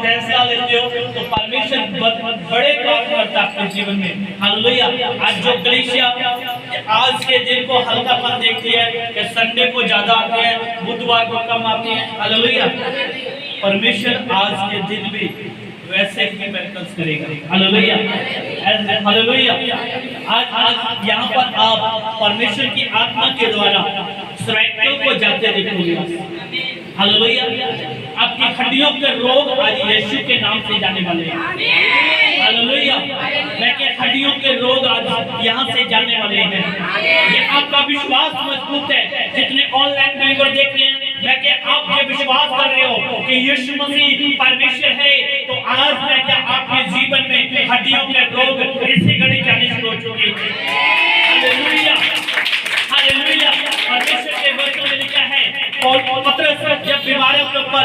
फैसला लेते हो तो परमेश्वर बड़े काम करता है आपके जीवन में। हालेलुया। आज जो कलीसिया आज के दिन को हल्कापन देखती है कि संडे को ज्यादा आते हैं, बुधवार को कम आते हैं। हालेलुया। परमेश्वर आज के दिन भी वैसे ही मिरेकल्स करेगा। हालेलुया। हालेलुया। आज यहाँ पर आप परमेश्वर की आत्मा के द्वारा स्वर्गों को जाते देखोगे। हालेलुया। आपकी हड्डियों के रोग आज यीशु के नाम से जाने वाले हैं। हालेलुया। मैं के हड्डियों के रोग आज यहाँ से जाने वाले हैं। ये आपका विश्वास मजबूत है। जितने ऑनलाइन बिलीवर देख रहे हैं, मैं के आप ये विश्वास कर रहे हो कि यीशु मसीह परमेश्वर है, तो आज मैं क्या आपके जीवन में हड्डियों के रोग इसी घड़ी जाने शुरू हो चुके हैं। हालेलुया। हालेलुया। परमेश्वर के वचन में लिखा है और पतरस जब बीमारों के ऊपर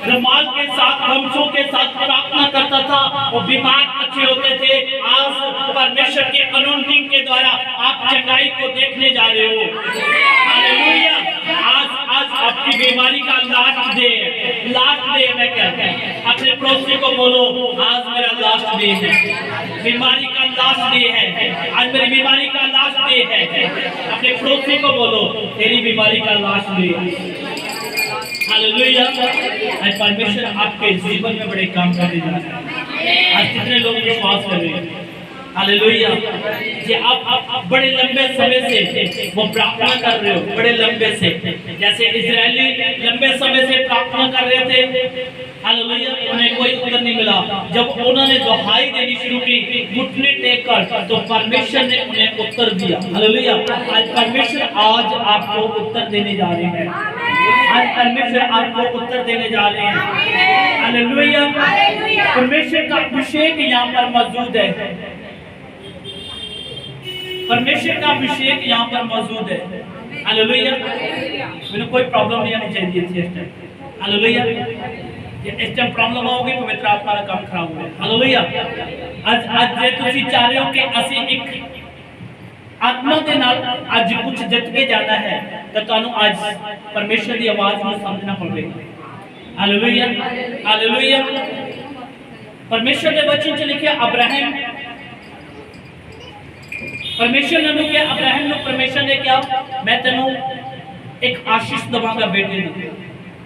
रुमाल के साथ गमछों के साथ प्रार्थना करता था, वो बीमार अच्छे होते थे। आज परमेश्वर के अनॉइंटिंग के द्वारा आप चंगाई को देखने जा रहे हो। हालेलुया। आज आपकी बीमारी का लास्ट डे है। मैं कहता हूं अपने पड़ोसी को बोलो, आज मेरा लास्ट डे है, बीमारी का लास्ट डे है, आज मेरी बीमारी का लास्ट डे है। अपने पड़ोसी को बोलो, तेरी बीमारी का लास्ट डे है। हालेलुया। आज परमेश्वर आपके जीवन में बड़े काम करने जा रहे हैं। आज कितने लोग विश्वास कर रहे हैं। हालेलुया। जी आप बड़े लंबे समय से वो प्रार्थना कर रहे हो, बड़े लंबे से, जैसे इजरायली लंबे समय से प्रार्थना कर रहे थे। हालेलुया। उन्हें कोई उत्तर नहीं मिला। जब उन्होंने दुहाई देनी शुरू की, घुटने टेक कर, तो परमेश्वर ने उन्हें उत्तर दिया। हालेलुया। आज परमेश्वर आज आपको उत्तर देने जा रहे हैं। आज परमेश्वर आपको उत्तर देने जा रहे हैं। हालेलुया। परमेश्वर का अभिषेक यहाँ पर मौजूद है। परमेश्वर का अभिषेक यहाँ पर मौजूद है। हालेलुया। मैंने कोई प्रॉब्लम नहीं आनी चाहिए थी इस टाइम। हालेलुया। इस टाइम प्रॉब्लम आओगी, पवित्र आत्मा का काम खराब हो गया। हालेलुया। आज जे तुसी चाह रहे हो कि ਅਸੀਂ ਇੱਕ आत्मा के नाल आज कुछ जित के जाना है, तो ਤੁਹਾਨੂੰ आज परमेश्वर की आवाज में समझना पड़ेगा। हालेलुया। हालेलुया। परमेश्वर के वचन च लिखिया अब्राहम, परमेश्वर ने क्या अब्राहम ने परमेश्वर ने क्या, मैं तेनों एक आशीष दवांगा बेटे ने।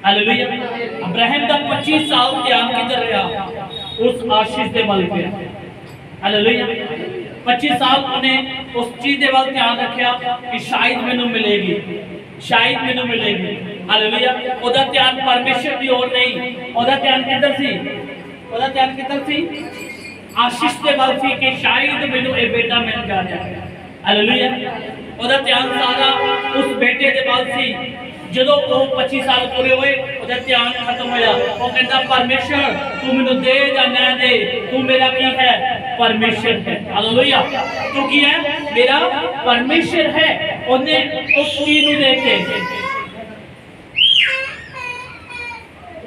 हालेलुया। अब्राहम का 25 साल ध्यान किधर रहा, उस आशीष के बल पे। हालेलुया। 25 साल उन्हें उस चीज के बल ध्यान रखा कि शायद मैनू मिलेगी, शायद मैनू मिलेगी। हालेलुया। ओदा ध्यान परमेश्वर की ओर नहीं, ओदा ध्यान किधर सी, ओदा ध्यान किधर सी, आशीष के बल थी कि शायद मैनू ये बेटा मिल जाए। हालेलुया। ओदा ध्यान सारा उस बेटे के बल थी। जदों वो 25 साल पूरे हुए, ओदा ध्यान खत्म होया। वो कहता परमेश्वर तू मैनू दे या ना दे, तू मेरा की है, परमेश्वर है। हालेलुया। तू की है, मेरा परमेश्वर है। ओने उस चीज नू देखे।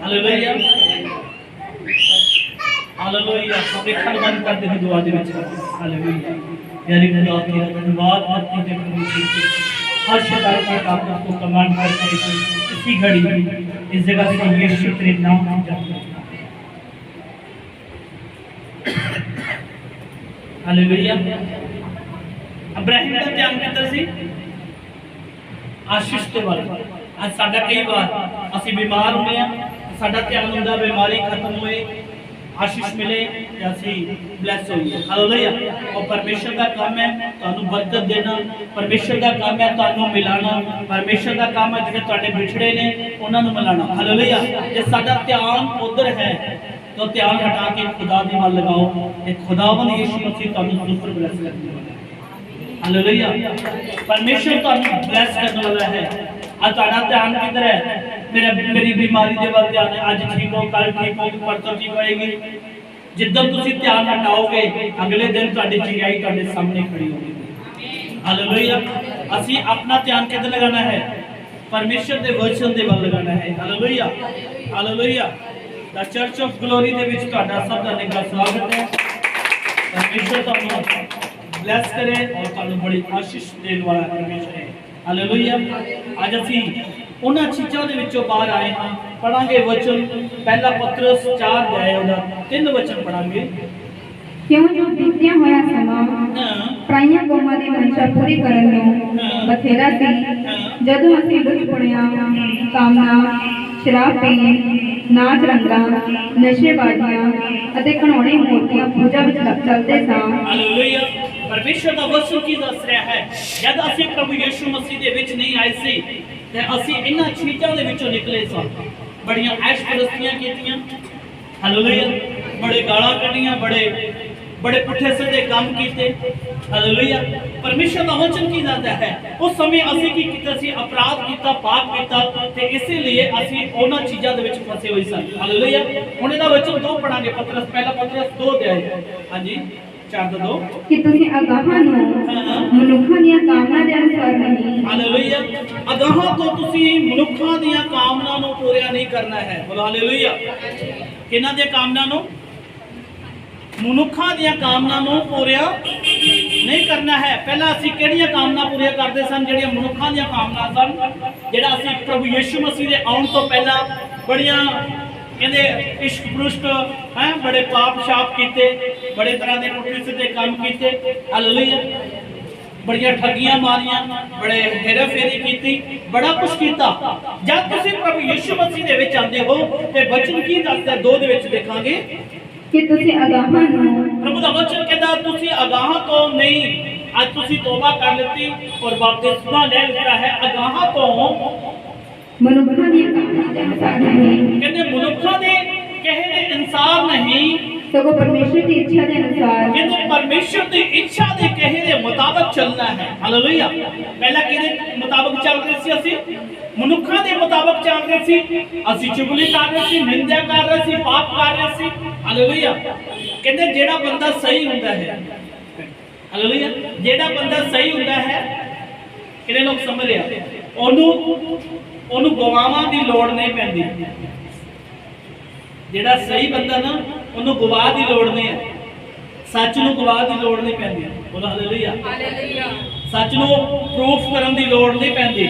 हालेलुया। हालेलुया। देखण बंद कर दे दुआ दे विच। हालेलुया। यानी खुदा तेरा धन्यवाद करते हैं प्रभु। हर शैतान के काम को कमांड करके इसी घड़ी इस जगह से यीशु तेरे नाम में जाते हैं। हालेलुया। अब्राहम का ध्यान किधर सी, आशीष के बारे। आज साडा कई बार ਅਸੀਂ बीमार होने हैं, साडा ध्यान हुंदा बीमारी खत्म होए, आशीष मिले, ਅਸੀਂ ब्लैस होइए। हालेलुया। और परमेश्वर का काम है ਤੁਹਾਨੂੰ बरकत देना, परमेश्वर का काम है ਤੁਹਾਨੂੰ मिलाना, परमेश्वर का काम है ਜਿਹੜੇ ਤੁਹਾਡੇ ਵਿਛੜੇ ਨੇ ਉਹਨਾਂ ਨੂੰ ਮਿਲਾਣਾ। हालेलुया। ਜੇ ਸਾਡਾ ਧਿਆਨ ਉਧਰ है तो ध्यान हटा के खुदा दी वाल लगाओ, ये खुदावन यीशु मसीह ਤੁਹਾਨੂੰ सुपर ब्लेस करने वाला है। हालेलुया। परमेश्वर ਤੁਹਾਨੂੰ ब्लेस करने वाला है। आज ਤੁਹਾਡਾ ध्यान किधर है, मेरी बीमारी दे वाल ध्यान है, आज ठीक हो, कल ठीक हो, परसों ठीक होएगी। जिद्दन तुसी ध्यान हटाओगे, अगले दिन ਤੁਹਾਡੀ ਚੰਗਿਆਈ ਤੁਹਾਡੇ सामने खड़ी होगी। हालेलुया। ਅਸੀਂ अपना ध्यान किधर लगाना है, परमेश्वर के वचन दे वाल लगाना है। Hallelujah. Hallelujah. The church of glory दे विच ਤੁਹਾਡਾ ਸਭ ਦਾ ਨਿੱਘਾ स्वागत है। परमेश्वर ਤੁਹਾਨੂੰ ब्लेस करे और ਤੁਹਾਨੂੰ बड़ी आशीष देने वाला परमेश्वर है। हालेलुया। आज ਅਸੀਂ उन्हां चीज़ों के विचों बाहर आए हाँ। पढ़ांगे वचन पहला पतरस 4 जाए उहदा 3 वचन पढ़ांगे। क्यों जो बीतिया होया समा पराइयां कौमां दी मंशा पूरी करन नूं बथेरा सी जदों असीं लुच पुणिया कामना शराब पीण नाच रंगा नशेबाजियां अते घिनौनी मूर्तियां पूजा विच चलदे सां। हालेलुया। परमेश्वर दा वचन की दस रहा है जद असीं प्रभु यीशु मसीह दे विच नहीं आए सी ते असीं इन्हां चीज़ां दे विचों निकले सां। बड़ियां ऐश परस्तियां कीतियां। हालेलुया। बड़े गालां कड्डियां बड़े पुठे सीधे काम किए। हालेलुया। परमेश्वर का वचन की दसदा है उस समय असीं की कीता सी अपराध किया पाप किया ते इसीलिए असीं उन्हां चीज़ां दे विच फसे होए सन। हालेलुया। हुण इहदा वचन 2 पढ़ांगे पतरस पहला पतरस 2 अध्याय हां जी 4:2 कि तुसीं अगाहां नूं मनुखां दीयां कामनां दे अनुसार नहीं। हालेलुया। अगाहां तो तुसीं मनुखां दीयां कामनां नूं पूरा नहीं करना है। बोलो हालेलुया। किन्हां दीयां कामनां नूं मनुखां दीयां कामनां नूं पूरा नहीं करना है। पहला असीं किहड़ियां कामनां पूरीआं करदे सन ਜਿਹੜੀਆਂ मनुखां दीयां कामनां सन ਜਿਹੜਾ ਅਸੀਂ प्रभु यीशु मसीह ਦੇ आउण ਤੋਂ ਪਹਿਲਾਂ बड़ियां कहते इश्क परुष्ट हैं बड़े पाप शाप किए बड़े तरह के पुठे सीधे काम किए। हालेलुया। बड़ियां ठगियां मारियां बड़े हेरा फेरी की बड़ा कुछ किया। जब तुसीं प्रभु यीशु मसीह दे विच आंदे हो ते वचन की दसदा 2 दे विच देखांगे कि तुसीं अगाहां नूं प्रभु दा वचन कहदा तुसीं अगाहां तो नहीं आज तुसीं तौबा कर लेती और बपतिस्मा ले लिया है। अगाहां तो मनुखां दी कामनां दे अनुसार नहीं कहते मनुखां दे कहे दे अनुसार नहीं सगों परमेश्वर की इच्छा के अनुसार कहते परमेश्वर की इच्छा के कहे दे मुताबिक चलना है। हालेलुया। पहला किहदे मुताबिक चल रहे सी असीं मनुखां दे मुताबिक चल रहे सी असीं चुगली कर रहे सी निंदा कर रहे सी पाप कर रहे सी। हालेलुया। कहते जेड़ा बंदा सही हुंदा है हालेलुया जेड़ा बंदा सही हुंदा है किहड़े लोग समझ रहे ओनू गवावां दी लोड़ नहीं पैंदी। जेड़ा सही बंदा ना ओनू गवाह दी लोड़ नहीं है। सच नू गवाह दी लोड़ नहीं पैंदी। बोलो हालेलुया। सच नू प्रूफ करन दी लोड़ नहीं पैंदी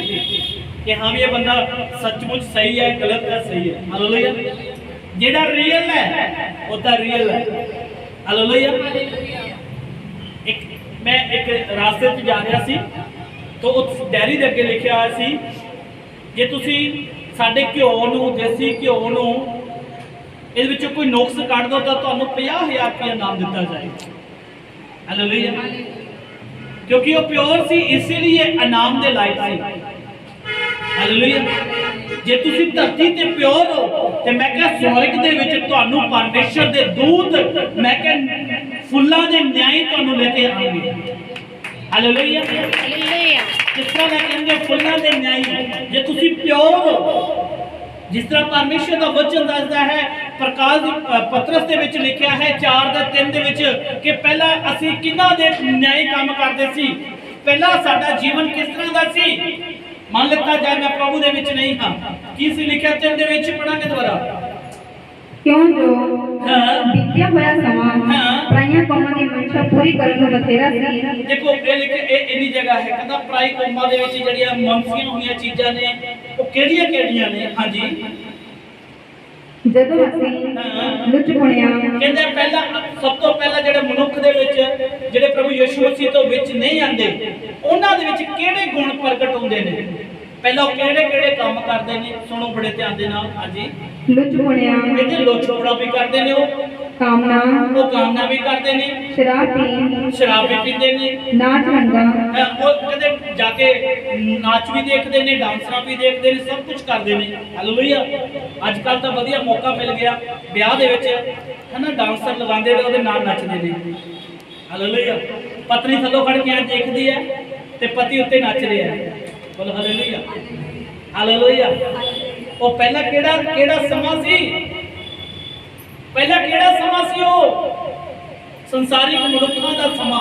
कि हाँ भी ये बंदा सचमुच सही है गलत है सही है। हालेलुया। जेड़ा रियल है वो तो रियल है। हालेलुया। मैं एक रास्ते से जा रहा सी तो उस डायरी दे अगे लिखिया होया सी जे तुसी साडे घ्यो नूं देसी घ्यो नूं इहदे विचों कोई नुक्स कढ दो तो तुहानूं 50,000 रुपया नाम दिता जाए। हालेलुया। क्योंकि वो प्योर सी इसीलिए इनाम दे लायक सी। हालेलुया। जे तुसी धरती ते प्योर हो ते मैं कह स्वर्ग दे विच तुहानूं परमेश्वर दे दूत मैं कह फुल्लां दे न्याय तुहानूं लेके आएंगे। हालेलुया। हालेलुया। जिस तरह कहेंगे फुल्लां दे न्याय जे तुसी प्योर हो जिस तरह परमेश्वर का वचन दसदा है प्रकाश पतरस दे विच लिखिया है 4:3 दे विच कि पहला असीं किन्हां दे न्याय काम करदे सी पहला साडा जीवन किस तरह दा सी मान लेता जाए मैं प्रभु दे विच नहीं हां की सी लिखिया 3 दे विच पढ़ांगे दोबारा क्यों जो बीतिया होया समा पराइयां कौमां दी मंशा पूरी करन नूं बथेरा सी। देखो ये लिखे इन्नी जगह है कहंदा पराई कौमां दे विच जड़ियां मनफियां होईयां चीज़ां ने वो किहड़ियां ने। हां जी जदों असीं लुच पुणिया कहंदे पहला सब तो पहला जेड़े मनुख दे विच जेड़े प्रभु यीशु मसीह तो विच नहीं आंदे उन्हां दे विच किहड़े गुण प्रगट हुंदे ने पहला किहड़े काम करदे ने सुनो बड़े ध्यान दे नाल। हां जी लुच पुणिया कहंदे लोचपड़ा भी करदे ने कामना भी करते ने शराब भी पीते ने नाच रंगा वो कहते जाके नाच भी देखते ने डांसरा भी देखते ने सब कुछ करते ने। हालेलुया। अजकल तो वधिया मौका मिल गया ब्याह दे विच है ना डांसर लगांदे ने ओदे नाल नचदे ने। हालेलुया। पत्नी थल्लों खड़ के देखदी है ते पति उत्ते नच रहा है। बोलो हालेलुया। हालेलुया। वो पहला केड़ा समा सी पहला केड़ा समा सी संसारिक मनुखां दा समा।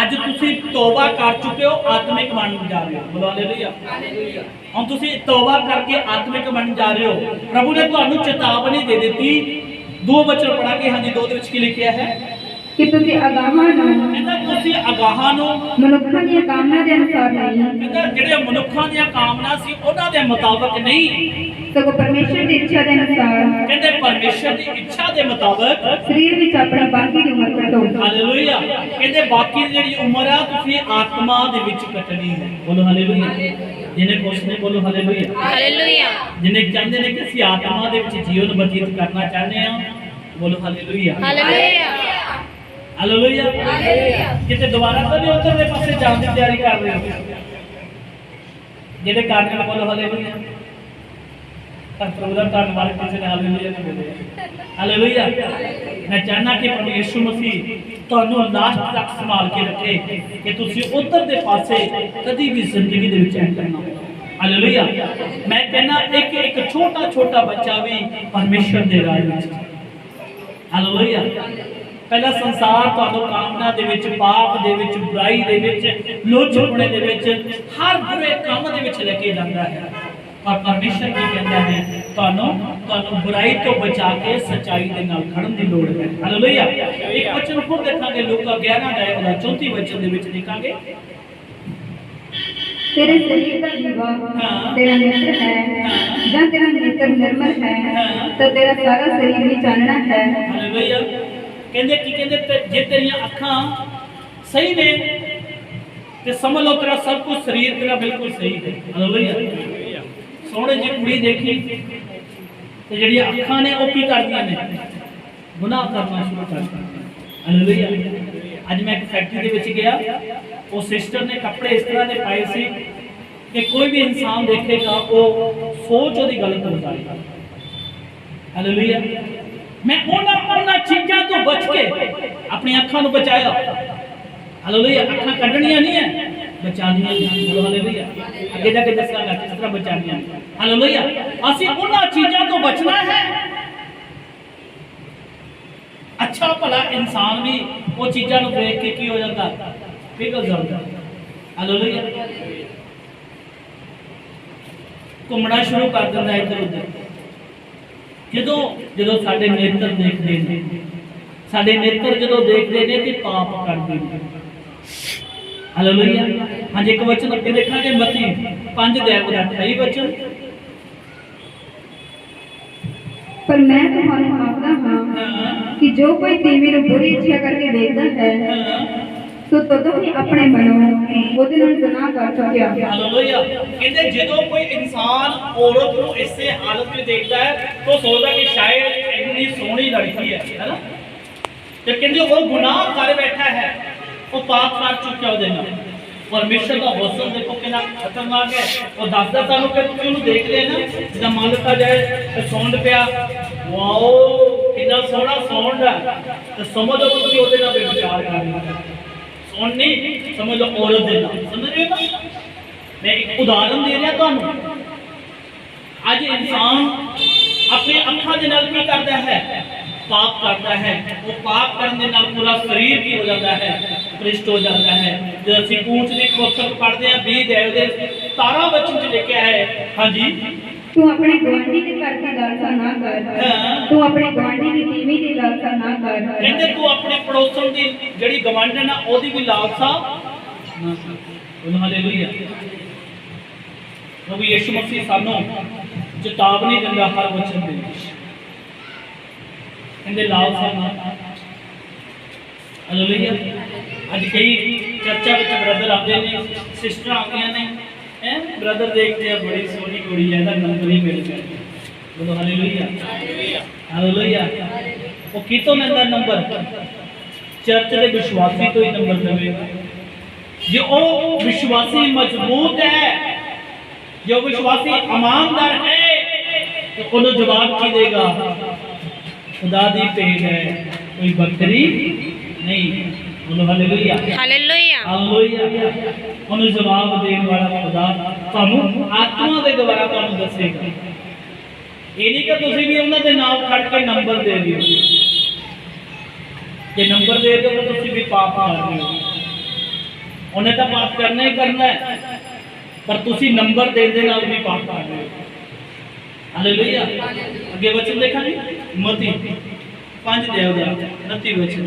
अज तुसी तौबा कर चुके हो आत्मिक बन जा रहे हो। बोलो हालेलुया। हम तुसी तौबा करके आत्मिक बन जा रहे हो। प्रभु ने तुहानू चेतावनी दे दी 2 वचन पढ़ा के। हाँ जी 2 दे विच की लिखिया है ਕਿ ਤੁਸੀਂ ਅਗਾਹਾਂ ਨੂੰ ਕਹਿੰਦਾ ਤੁਸੀਂ ਅਗਾਹਾਂ ਨੂੰ ਮਨੁੱਖਾਂ ਦੀਆਂ ਕਾਮਨਾ ਦੇ ਅਨੁਸਾਰ ਨਹੀਂ, ਕਹਿੰਦਾ ਜਿਹੜੇ ਮਨੁੱਖਾਂ ਦੀਆਂ ਕਾਮਨਾ ਸੀ ਉਹਨਾਂ ਦੇ ਮੁਤਾਬਕ ਨਹੀਂ, ਸਗੋਂ ਪਰਮੇਸ਼ਰ ਦੀ ਇੱਛਾ ਦੇ ਅਨੁਸਾਰ ਕਹਿੰਦੇ ਪਰਮੇਸ਼ਰ ਦੀ ਇੱਛਾ ਦੇ ਮੁਤਾਬਕ ਸਰੀਰ ਵਿੱਚ ਆਪਣੀ ਬਾਕੀ ਦੀ ਉਮਰ ਕੱਟੋ। ਹਾਲੇਲੂਇਆ। ਕਹਿੰਦੇ ਬਾਕੀ ਦੀ ਜਿਹੜੀ ਉਮਰ ਆ ਤੁਸੀਂ ਆਤਮਾ ਦੇ ਵਿੱਚ ਕੱਟਣੀ ਹੈ। ਬੋਲੋ ਹਾਲੇਲੂਇਆ। ਜਿਹਨੇ ਕੁਛ ਨੇ ਬੋਲੋ ਹਾਲੇਲੂਇਆ। ਹਾਲੇਲੂਇਆ। ਜਿਹਨੇ ਚਾਹੁੰਦੇ ਨੇ ਕਿ ਅਸੀਂ ਆਤਮਾ ਦੇ ਵਿੱਚ ਜੀਵਨ ਬਤੀਤ ਕਰਨਾ ਚਾਹੁੰਦੇ ਆ, ਬੋਲੋ ਹਾਲੇਲੂਇਆ। ਹਾਲੇਲੂਇਆ। ਹਾਲੇਲੂਇਆ। ਕਿਤੇ ਦੁਬਾਰਾ ਤਾਂ ਨਹੀਂ ਉੱਧਰ ਦੇ ਪਾਸੇ ਜਾਣ ਦੀ ਤਿਆਰੀ ਕਰ ਰਹੇ ਹੋ? ਜਿਹੜੇ ਕਰਨ ਨਾਲ ਬੋਲੋ ਹਾਲੇਲੂਇਆ। ਪਰ ਪ੍ਰਭੂ ਦਾ ਧੰਨਵਾਦ ਕਿਸੇ ਨੇ ਹਾਲੇਲੂਇਆ ਨਹੀਂ ਬੋਲਿਆ। ਹਾਲੇਲੂਇਆ। ਮੈਂ ਚਾਹਨਾ ਕਿ ਪ੍ਰਭੂ ਯਿਸੂ ਮਸੀਹ ਤੁਹਾਨੂੰ ਲਾਸਟ ਤੱਕ ਸੰਭਾਲ ਕੇ ਰੱਖੇ ਕਿ ਤੁਸੀਂ ਉੱਧਰ ਦੇ ਪਾਸੇ ਕਦੀ ਵੀ ਜ਼ਿੰਦਗੀ ਦੇ ਵਿੱਚ ਐਂਟਰ ਨਾ ਹੋ। ਹਾਲੇਲੂਇਆ। ਮੈਂ ਕਹਿੰਦਾ ਇੱਕ ਛੋਟਾ ਛੋਟਾ ਬੱਚਾ ਵੀ ਪਰਮੇਸ਼ਰ ਦੇ ਰਾਜ ਵਿੱਚ। ਹਾਲੇਲੂਇਆ। ਪਹਿਲਾ ਸੰਸਾਰ ਤੁਹਾਨੂੰ ਕਾਮਨਾ ਦੇ ਵਿੱਚ, ਪਾਪ ਦੇ ਵਿੱਚ, ਬੁਰਾਈ ਦੇ ਵਿੱਚ, ਲੋਚਪੁਣੇ ਦੇ ਵਿੱਚ, ਹਰ ਬੁਰੇ ਕੰਮ ਦੇ ਵਿੱਚ ਲੈ ਕੇ ਜਾਂਦਾ ਹੈ। ਪਰ ਪਰਮੇਸ਼ਰ ਕੀ ਕਹਿੰਦਾ ਹੈ? ਤੁਹਾਨੂੰ ਬੁਰਾਈ ਤੋਂ ਬਚਾ ਕੇ ਸੱਚਾਈ ਦੇ ਨਾਲ ਖੜਨ ਦੀ ਲੋੜ ਹੈ। ਹਾਲੇਲੂਇਆ। ਇੱਕ ਵਚਨ ਹੋਰ ਦੇਖਾਂਗੇ, ਲੂਕਾ 11 ਅਧਿਆਇ ਉਹਦਾ 34 ਵਚਨ ਦੇ ਵਿੱਚ ਦੇਖਾਂਗੇ। तेरे शरीर का जीवा तेरा नेत्र है, जहाँ तेरा नेत्र निर्मल है तो तेरा सारा शरीर भी चानना है। हालेलुया। ਕਹਿੰਦੇ ਕੀ ਕਹਿੰਦੇ ਜੇ ਤੇਰੀਆਂ ਅੱਖਾਂ ਸਹੀ ਨੇ ਤੇ ਸਮਝ ਲਓ ਤੇਰਾ ਸਭ ਕੁਝ ਸਰੀਰ ਤੇਰਾ ਬਿਲਕੁਲ ਸਹੀ ਹੈ। ਹਾਲੇਲੂਇਆ। ਸੋਹਣੇ ਜਿਹੀ ਕੁੜੀ ਦੇਖੀ ਤੇ ਜਿਹੜੀਆਂ ਅੱਖਾਂ ਨੇ ਉਹ ਕੀ ਕਰਦੀਆਂ ਨੇ? ਗੁਨਾਹ ਕਰਨਾ ਸ਼ੁਰੂ ਕਰ ਦਿੰਦੀਆਂ। ਹਾਲੇਲੂਇਆ। ਅੱਜ ਮੈਂ ਇੱਕ ਫੈਕਟਰੀ ਦੇ ਵਿੱਚ ਗਿਆ, ਉਹ ਸਿਸਟਰ ਨੇ ਕੱਪੜੇ ਇਸ ਤਰ੍ਹਾਂ ਦੇ ਪਾਏ ਸੀ ਕਿ ਕੋਈ ਵੀ ਇਨਸਾਨ ਦੇਖੇਗਾ ਉਹ ਸੋਚ ਉਹਦੀ ਗਲਤ ਹੋ ਜਾਏਗੀ। ਹਾਲੇਲੂਇਆ। ਮੈਂ ਉਹਨਾਂ ਚੀਜ਼ਾਂ ਤੋਂ ਬਚ ਕੇ ਆਪਣੀ ਅੱਖਾਂ ਨੂੰ ਬਚਾਇਆ। ਹਾਲੇਲੂਇਆ। ਅੱਖਾਂ ਕੱਢਣੀਆਂ ਨਹੀਂ ਹੈ, ਬਚਾਉਣੀਆਂ ਨੇ। ਬੋਲੋ ਹਾਲੇਲੂਇਆ। ਅੱਗੇ ਜਾ ਕੇ ਦੱਸਾਂਗਾ ਕਿਸ ਤਰ੍ਹਾਂ ਬਚਾਉਣੀਆਂ। ਹਾਲੇਲੂਇਆ। ਅਸੀਂ ਉਹਨਾਂ ਚੀਜ਼ਾਂ ਤੋਂ ਬਚਣਾ ਹੈ। ਅੱਛਾ ਭਲਾ ਇਨਸਾਨ ਵੀ ਉਹ ਚੀਜ਼ਾਂ ਨੂੰ ਦੇਖ ਕੇ ਕੀ ਹੋ ਜਾਂਦਾ? ਪਿਘਲ ਜਾਂਦਾ। ਹਾਲੇਲੂਇਆ। ਘੁੰਮਣਾ ਸ਼ੁਰੂ ਕਰ ਦਿੰਦਾ ਇੱਧਰ ਉੱਧਰ। ਜਦੋਂ ਸਾਡੇ ਨੇਤਰ ਦੇਖਦੇ ਨੇ, ਸਾਡੇ ਨੇਤਰ ਜਦੋਂ ਦੇਖਦੇ ਨੇ ਤੇ ਪਾਪ ਕਰਦੇ ਨੇ। ਹਾਲੇਲੂਇਆ। ਹਾਂਜੀ, ਇੱਕ ਵਚਨ ਅੱਗੇ ਦੇਖਾਂਗੇ, ਮਤੀ 5 ਅਧਿਆਇ ਦਾ 28 ਵਚਨ। पर मैं ਤੁਹਾਨੂੰ ਆਖਦਾ ਹਾਂ ਕਿ ਜੋ ਕੋਈ ਤੀਵੀਂ ਨੂੰ ਬੁਰੀ ਇੱਛਾ ਕਰਕੇ ਦੇਖਦਾ ਹੈ ਸੋ ਤਦੋਂ ਹੀ ਆਪਣੇ ਮਨੋਂ ਉਹਦੇ ਨਾਲ ਜ਼ਨਾ ਕਰ ਚੁੱਕਿਆ। ਹਾਲੇਲੂਇਆ। ਕਹਿੰਦੇ ਜਦੋਂ ਕੋਈ ਇਨਸਾਨ ਔਰਤ ਨੂੰ ਇਸੇ ਹਾਲਤ ਵਿੱਚ ਦੇਖਦਾ ਹੈ ਤਾਂ ਸੋਚਦਾ ਕਿ ਸ਼ਾਇਦ ਇੰਨੀ ਸੋਹਣੀ ਲੜਕੀ ਹੈ ਨਾ, ਤੇ ਕਹਿੰਦੇ ਉਹ ਗੁਨਾਹ ਕਰ ਬੈਠਾ ਹੈ, ਉਹ ਪਾਪ ਕਰ ਚੁੱਕਿਆ ਉਹਦੇ ਨਾਲ। ਪਰਮੇਸ਼ਰ ਦਾ ਹੁਸਨ ਦੇਖੋ ਕਿੰਨਾ ਖਤਰਨਾਕ ਹੈ। ਉਹ ਦੱਸਦਾ ਤੁਹਾਨੂੰ ਕਿ ਤੁਸੀਂ ਉਹਨੂੰ ਦੇਖਦੇ ਨਾ, ਜਿੱਦਾਂ ਮੰਨ ਲਿਆ ਜਾਏ ਤੇ ਸੌਂਡ ਪਿਆ, ਵਾਓ ਕਿੰਨਾ ਸੋਹਣਾ ਸੌਂਡ ਹੈ, ਤੇ ਸਮਝੋ ਤੁਸੀਂ ਉਹਦੇ ਨਾਲ ਵਿਚਾਰ ਕਰਨਾ। ਸੌਂਡ ਨਹੀਂ, ਸਮਝ ਲਓ ਔਰਤ ਦੇ ਨਾਲ। ਸਮਝ ਰਹੇ ਹੋ? ਮੈਂ ਇੱਕ ਉਦਾਹਰਨ ਦੇ ਰਿਹਾ ਤੁਹਾਨੂੰ। ਅੱਜ ਇਨਸਾਨ ਆਪਣੀ ਅੱਖਾਂ ਦੇ ਨਾਲ ਕੀ ਕਰਦਾ ਹੈ? ਪਾਪ ਕਰਦਾ ਹੈ। ਉਹ ਪਾਪ ਕਰਨ ਦੇ ਨਾਲ ਪੂਰਾ ਸਰੀਰ ਕੀ ਹੋ ਜਾਂਦਾ ਹੈ? ਭ੍ਰਿਸ਼ਟ ਹੋ ਜਾਂਦਾ ਹੈ। ਜੇ ਅਸੀਂ ਪੂੰਛ ਦੀ ਪੁਸਤਕ ਪੜ੍ਹਦੇ ਹਾਂ 20 ਅਧਿਆਇ ਦੇ 17 ਵਚਨ ਚ ਲਿਖਿਆ ਹੈ, ਹਾਂਜੀ, ਤੂੰ ਆਪਣੇ ਗੁਆਂਢੀ ਦੇ ਘਰ ਦੀ ਲਾਲਸਾ ਨਾ ਕਰ, ਤੂੰ ਆਪਣੇ ਗੁਆਂਢੀ ਦੀ ਤੀਵੀਂ ਦੀ ਲਾਲਸਾ ਨਾ ਕਰ। ਕਹਿੰਦੇ ਤੂੰ ਆਪਣੇ ਪੜੋਸਣ ਦੀ ਜਿਹੜੀ ਗਵਾਂਢਣ ਆ ਉਹਦੀ ਵੀ ਲਾਲਸਾ ਨਾ ਕਰ। ਹਾਲੇਲੂਇਆ। ਪ੍ਰਭੂ ਯਿਸੂ ਮਸੀਹ ਸਾਨੂੰ ਚੇਤਾਵਨੀ ਦਿੰਦਾ ਹਰ ਵਚਨ ਦੇ ਵਿੱਚ। ਕਹਿੰਦੇ ਲਾਲਸਾ ਨਾ ਕਰ। ਹਾਲੇਲੂਇਆ। ਅੱਜ ਕਈ ਚਰਚਾ ਵਿੱਚ ਬ੍ਰਦਰ ਆਉਂਦੇ ਨੇ, ਸਿਸਟਰਾਂ ਆਉਂਦੀਆਂ ਨੇ, ਬ੍ਰਦਰ ਦੇਖਦੇ ਆ ਬੜੀ ਸੋਹਣੀ ਕੁੜੀ ਹੈ, ਇਹਦਾ ਨੰਬਰ ਹੀ ਮਿਲ ਗਿਆ। ਬੋਲੋ ਹਾਲੇਲੂਇਆ। ਹਾਲੇਲੂਇਆ। ਉਹ ਕਿਤੋਂ ਲੈਂਦਾ ਨੰਬਰ? ਚਰਚ ਦੇ ਵਿਸ਼ਵਾਸੀ ਤੋਂ ਹੀ ਨੰਬਰ ਲਵੇਗਾ। ਜੇ ਉਹ ਵਿਸ਼ਵਾਸੀ ਮਜ਼ਬੂਤ ਹੈ, ਜੋ ਵਿਸ਼ਵਾਸੀ ਇਮਾਨਦਾਰ ਹੈ, तो ਉਹਨੂੰ ਜਵਾਬ ਕੀ ਦੇਗਾ? खुदा दी भेंट है, कोई बकरी नहीं। बोलो हालेलुया। हालेलुया। हालेलुया। ਉਹਨੂੰ ਜਵਾਬ ਦੇਣ ਵਾਲਾ ਖੁਦਾ ਤੁਹਾਨੂੰ ਆਤਮਾ ਦੇ ਦੁਆਰਾ ਤੁਹਾਨੂੰ ਦੱਸੇਗਾ। ਇਹ ਨਹੀਂ ਕਿ ਤੁਸੀਂ ਵੀ ਉਹਨਾਂ ਦੇ ਨਾਲ ਖੜ ਕੇ ਨੰਬਰ ਦੇ ਦਿਓ। ਜੇ ਨੰਬਰ ਦੇ ਦਿਓ ਤਾਂ ਤੁਸੀਂ ਵੀ ਪਾਪ ਕਰ ਰਹੇ ਹੋ। ਉਹਨੇ ਤਾਂ ਪਾਪ ਕਰਨਾ ਹੀ ਕਰਨਾ ਹੈ, ਪਰ ਤੁਸੀਂ ਨੰਬਰ ਦੇਣ ਦੇ ਨਾਲ ਵੀ ਪਾਪ ਕਰ ਰਹੇ ਹੋ। हालेलुया। आगे वचन देखा जी, मती 5 अध्याय 29 वचन।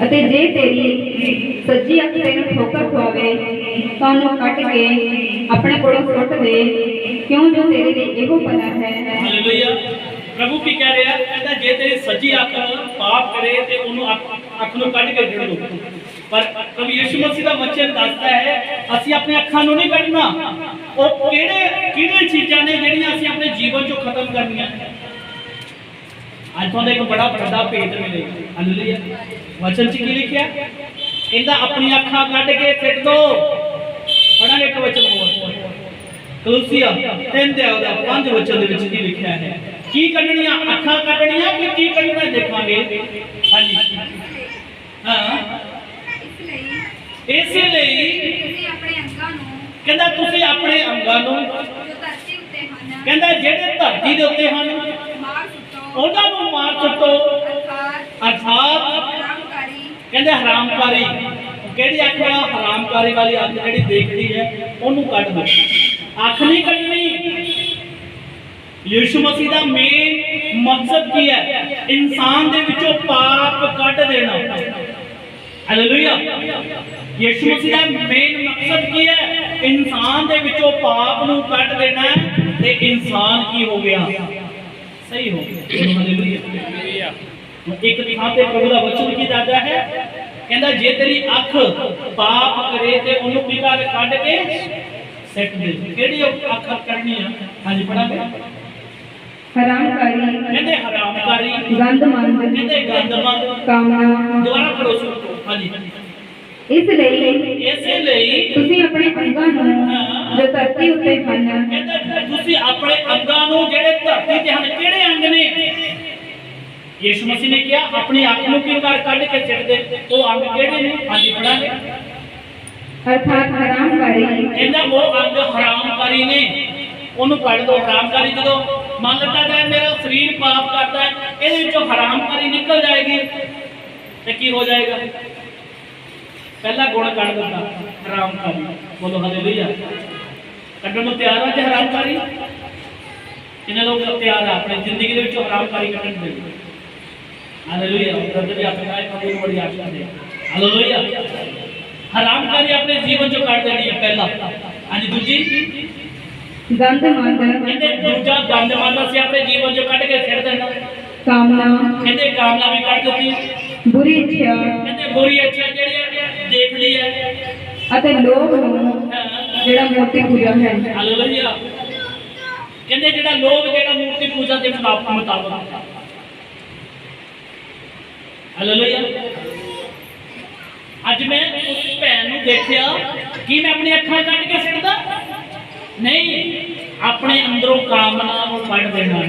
ਅਤੇ ਜੇ ਤੇਰੀ ਸੱਜੀ ਅੱਖ ਤੈਨੂੰ ਠੋਕਰ ਖਵਾਵੇ ਤਾਂ ਉਹਨੂੰ ਕੱਟ ਕੇ ਆਪਣੇ ਕੋਲੋਂ ਸੁੱਟ ਦੇ, ਕਿਉਂ ਜੋ ਤੇਰੇ ਲਈ ਇਹੋ ਭਲਾ ਹੈ। ਹਾਲੇਲੂਇਆ। ਪ੍ਰਭੂ ਕੀ ਕਹਿ ਰਿਹਾ? ਕਹਿੰਦਾ ਜੇ ਤੇਰੀ ਸੱਜੀ ਅੱਖ ਪਾਪ ਕਰੇ ਤੇ ਉਹਨੂੰ ਅੱਖ ਨੂੰ ਕੱਢ ਕੇ ਸੁੱਟ ਦੋ। ਪਰ ਪ੍ਰਭੂ ਯਿਸੂ ਮਸੀਹ ਦਾ ਵਚਨ ਦੱਸਦਾ ਹੈ ਅਸੀਂ ਆਪਣੀ ਅੱਖਾਂ ਨੂੰ ਨਹੀਂ ਕੱਢਣਾ। ਉਹ ਕਿਹੜੇ ਚੀਜ਼ਾਂ ਨੇ ਜਿਹੜੀਆਂ ਅਸੀਂ ਆਪਣੇ ਜੀਵਨ ਚੋਂ ਖਤਮ ਕਰਨੀਆਂ? ਅੱਜ ਤੁਹਾਨੂੰ ਇੱਕ ਬੜਾ ਵੱਡਾ ਭੇਦ ਮਿਲੇਗਾ। ਹਾਲੇਲੂਇਆ। ਵਚਨ 'ਚ ਕੀ ਲਿਖਿਆ? ਕਹਿੰਦਾ ਆਪਣੀ ਅੱਖਾਂ ਕੱਢ ਕੇ ਸਿੱਟ ਦੋ। ਪੜਾਂਗੇ ਇੱਕ ਵਚਨ ਹੋਰ, ਕਲੋਸੀਆ 3 ਦੇ 5 ਵਚਨ ਦੇ ਵਿੱਚ ਕੀ ਲਿਖਿਆ ਹੈ? ਕੀ ਕੱਢਣੀਆਂ? ਅੱਖਾਂ ਕੱਢਣੀਆਂ ਕਿ ਕੀ ਕੱਢਣਾ ਦੇਖਾਂਗੇ। ਹਾਂਜੀ ਹਾਂ। ਇਸੇ ਲਈ ਕਹਿੰਦਾ ਤੁਸੀਂ ਆਪਣੇ ਅੰਗਾਂ ਨੂੰ, ਕਹਿੰਦਾ ਜਿਹੜੇ ਧਰਤੀ ਦੇ ਉੱਤੇ ਹਨ ਉਹਨਾਂ ਨੂੰ ਮਾਰ ਸੁੱਟੋ, ਅਰਥਾਤ ਕਹਿੰਦੇ ਹਰਾਮਕਾਰੀ। ਕਿਹੜੀ ਅੱਖ? ਹਰਾਮਕਾਰੀ ਵਾਲੀ ਅੱਖ ਜਿਹੜੀ ਦੇਖਦੀ ਹੈ ਉਹਨੂੰ ਕੱਢ ਦੋ। ਅੱਖ ਨਹੀਂ ਕੱਢਣੀ। ਯਿਸੂ ਮਸੀਹ ਦਾ ਮੇਨ ਮਕਸਦ ਕੀ ਹੈ? ਇਨਸਾਨ ਦੇ ਵਿੱਚੋਂ ਪਾਪ ਕੱਢ ਦੇਣਾ। ਹਾਲੇਲੂਇਆ। ਯਿਸੂ ਮਸੀਹ ਦਾ ਮੇਨ ਮਕਸਦ ਕੀ ਹੈ? ਇਨਸਾਨ ਦੇ ਵਿੱਚੋਂ ਪਾਪ ਨੂੰ ਕੱਢ ਦੇਣਾ ਤੇ ਇਨਸਾਨ ਕੀ ਹੋ ਗਿਆ? ਸਹੀ ਹੋ ਗਿਆ। ਹਾਲੇਲੂਇਆ। ਇੱਕ ਥਾਂ ਤੇ ਪ੍ਰਭੂ ਦਾ ਵਚਨ ਕੀ ਦੱਸਦਾ ਹੈ? ਕਹਿੰਦਾ ਜੇ ਤੇਰੀ ਅੱਖ ਪਾਪ ਕਰੇ ਤੇ ਉਹਨੂੰ ਕੀ ਕਰ? ਕੱਢ ਕੇ ਸਿੱਟ ਦੇ। ਕਿਹੜੀ ਅੱਖ ਕੱਢਣੀ ਆ? ਹਾਂਜੀ ਪੜਾਂਗੇ। ਹਰਾਮਕਾਰੀ, ਕਹਿੰਦੇ ਹਰਾਮਕਾਰੀ, ਗੰਦਮੰਦ, ਕਹਿੰਦੇ ਗੰਦਮੰਦ, ਕਾਮਨਾ। ਦੁਬਾਰਾ ਪੜੋ ਸੁਣੋ। ਹਾਂਜੀ। ਇਸੇ ਲਈ ਤੁਸੀਂ ਆਪਣੇ ਅੰਗਾਂ ਨੂੰ ਜੋ ਧਰਤੀ ਉੱਤੇ ਹਨ, ਕਹਿੰਦਾ ਤੁਸੀਂ ਆਪਣੇ ਅੰਗਾਂ ਨੂੰ ਜਿਹੜੇ ਧਰਤੀ ਤੇ ਹਨ। ਕਿਹੜੇ ਅੰਗ ਨੇ? ਯਿਸੂ ਮਸੀਹ ਨੇ ਕਿਹਾ ਆਪਣੀ ਅੱਖ ਨੂੰ ਕੀ ਕਰ? ਕੱਢ ਕੇ ਸਿੱਟ ਦੇ। ਉਹ ਅੰਗ ਕਿਹੜੇ ਨੇ? ਹਾਂਜੀ ਪੜਾਂਗੇ। ਅਰਥਾਤ ਹਰਾਮਕਾਰੀ, ਕਹਿੰਦਾ ਉਹ ਅੰਗ ਹਰਾਮਕਾਰੀ ਨੇ, ਉਹਨੂੰ ਕੱਢ ਦੋ। ਹਰਾਮਕਾਰੀ ਜਦੋਂ ਮੰਨ ਲੈਂਦਾ ਹੈ ਮੇਰਾ ਸਰੀਰ ਪਾਪ ਕਰਦਾ ਹੈ, ਇਹਦੇ ਵਿੱਚੋਂ ਹਰਾਮਕਾਰੀ ਨਿਕਲ ਜਾਏਗੀ ਤੇ ਕੀ ਹੋ ਜਾਏਗਾ? ਪਹਿਲਾ ਗੁਣ ਕੱਢ ਦਿੱਤਾ ਹਰਾਮਕਾਰੀ। ਬੋਲੋ ਹਾਲੇਲੂਇਆ। ਕੱਢਣ ਨੂੰ ਤਿਆਰ ਆ? ਜੇ ਹਰਾਮਕਾਰੀ ਕਿੰਨੇ ਲੋਕ ਤਿਆਰ ਆ ਆਪਣੀ ਜ਼ਿੰਦਗੀ ਦੇ ਵਿੱਚੋਂ ਹਰਾਮਕਾਰੀ ਕੱਢਣ ਦੇ? ਹਾਲੇਲੂਇਆ। ਰੱਬ ਦੀ ਆਤਮਾ ਹੈ ਪ੍ਰਭੂ ਨੂੰ ਬੜੀ ਆਸ਼ੀਰਵਾਦ ਦੇ। ਹਾਲੇਲੂਇਆ। ਹਰਾਮਕਾਰੀ ਆਪਣੇ ਜੀਵਨ ਚੋਂ ਕੱਢ ਦੇਣੀ ਹੈ ਪਹਿਲਾ। ਹਾਂਜੀ ਦੂਜੀ ਗੰਦਮੰਦ, ਕਹਿੰਦੇ ਦੂਜਾ ਗੰਦਮੰਦ ਅਸੀਂ ਆਪਣੇ ਜੀਵਨ ਚੋਂ ਕੱਢ ਕੇ ਸਿੱਟ ਦੇਣਾ। ਕਾਮਨਾ, ਕਹਿੰਦੇ ਕਾਮਨਾ ਵੀ ਕੱਢ ਦਿੱਤੀ। ਬੁਰੀ ਇੱਛਾ, ਕਹਿੰਦੇ ਬੁਰੀ ਇੱਛਾ ਜਿਹੜੀ ਦੇਖ ਲਈ ਹੈ। ਅਤੇ ਲੋਭ ਨੂੰ ਜਿਹੜਾ ਮੂਰਤੀ ਪੂਜਾ ਹੈ। ਹਾਲੇਲੂਇਆ। ਕਹਿੰਦੇ ਜਿਹੜਾ ਲੋਭ ਜਿਹੜਾ ਮੂਰਤੀ ਪੂਜਾ ਦੇ ਮੁਤਾਬਕ। ਹਾਲੇਲੂਇਆ। ਅੱਜ ਮੈਂ ਉਸ ਭੈਣ ਨੂੰ ਦੇਖਿਆ ਕਿ ਮੈਂ ਆਪਣੀ ਅੱਖਾਂ ਕੱਢ ਕੇ ਸਿੱਟਦਾ ਨਹੀਂ, ਆਪਣੇ ਅੰਦਰੋਂ ਕਾਮਨਾ ਨੂੰ ਕੱਢ ਦੇਣਾ।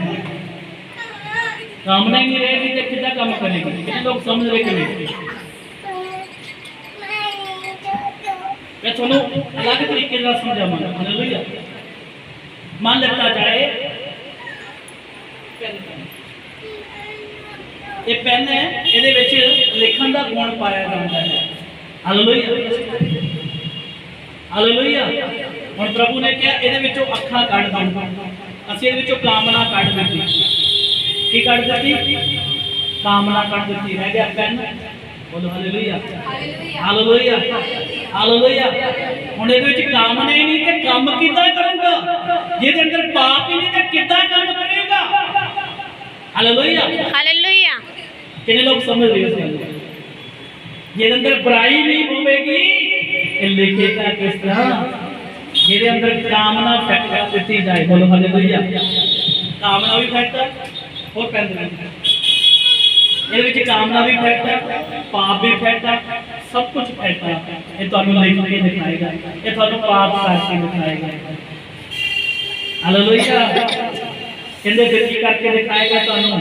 ਕਾਮਨਾ ਹੀ ਨਹੀਂ ਰਹੇਗੀ ਤੇ ਕਿੱਦਾਂ ਕੰਮ ਕਰੇਗੀ? ਕਿੰਨੇ ਲੋਕ ਸਮਝ ਰਹੇ ਕਿ ਨਹੀਂ? मैं थोड़ा अलग तरीके से समझाऊंगा। हालेलुया। मान लेता जाए ये पेन है, ਇਹਦੇ ਵਿੱਚ ਲਿਖਣ ਦਾ ਗੁਣ ਪਾਇਆ ਜਾਂਦਾ ਹੈ। ਹਾਲੇਲੂਇਆ। ਹਾਲੇਲੂਇਆ। ਹੁਣ ਪ੍ਰਭੂ ਨੇ ਕਿਹਾ ਇਹਦੇ ਵਿੱਚੋਂ ਅੱਖਾਂ ਕੱਢ ਦੋ। ਅਸੀਂ ਇਹਦੇ ਵਿੱਚੋਂ ਕਾਮਨਾ ਕੱਢ ਦਿੱਤੀ। ਕੀ ਕੱਢ ਦਿੱਤੀ? ਕਾਮਨਾ ਕੱਢ ਦਿੱਤੀ। ਰਹਿ ਗਿਆ ਪੈਨ। ਬੋਲੋ ਹਾਲੇਲੂਇਆ। ਹਾਲੇਲੂਇਆ। ਹਾਲੇਲੂਇਆ। ਹੁਣ ਇਹਦੇ ਵਿੱਚ ਕਾਮਨਾ ਹੀ ਨਹੀਂ ਤੇ ਕੰਮ ਕਿੱਦਾਂ ਕਰੂਗਾ? ਜਿਹਦੇ ਅੰਦਰ ਪਾਪ ਹੀ ਨਹੀਂ ਤੇ ਕਿੱਦਾਂ ਕੰਮ ਕਰੇਗਾ? ਹਾਲੇਲੂਇਆ। हालेलुया। कितने लोग समझ रहे हैं? ये अंदर बुराई नहीं होगी, ये लिखेगा किस तरह? ये अंदर कामना फैक्टती जाए। बोलो हालेलुया। कामना भी फैक्टर और पैदा ये विच कामना भी फैक्टर, पाप भी फैक्टर, सब कुछ फैक्टर। ये थानू लिख के दिखाएगा, ये थानू पाप करके दिखाएगा। हालेलुया। कहते फिर की करके दिखाएगा? थानू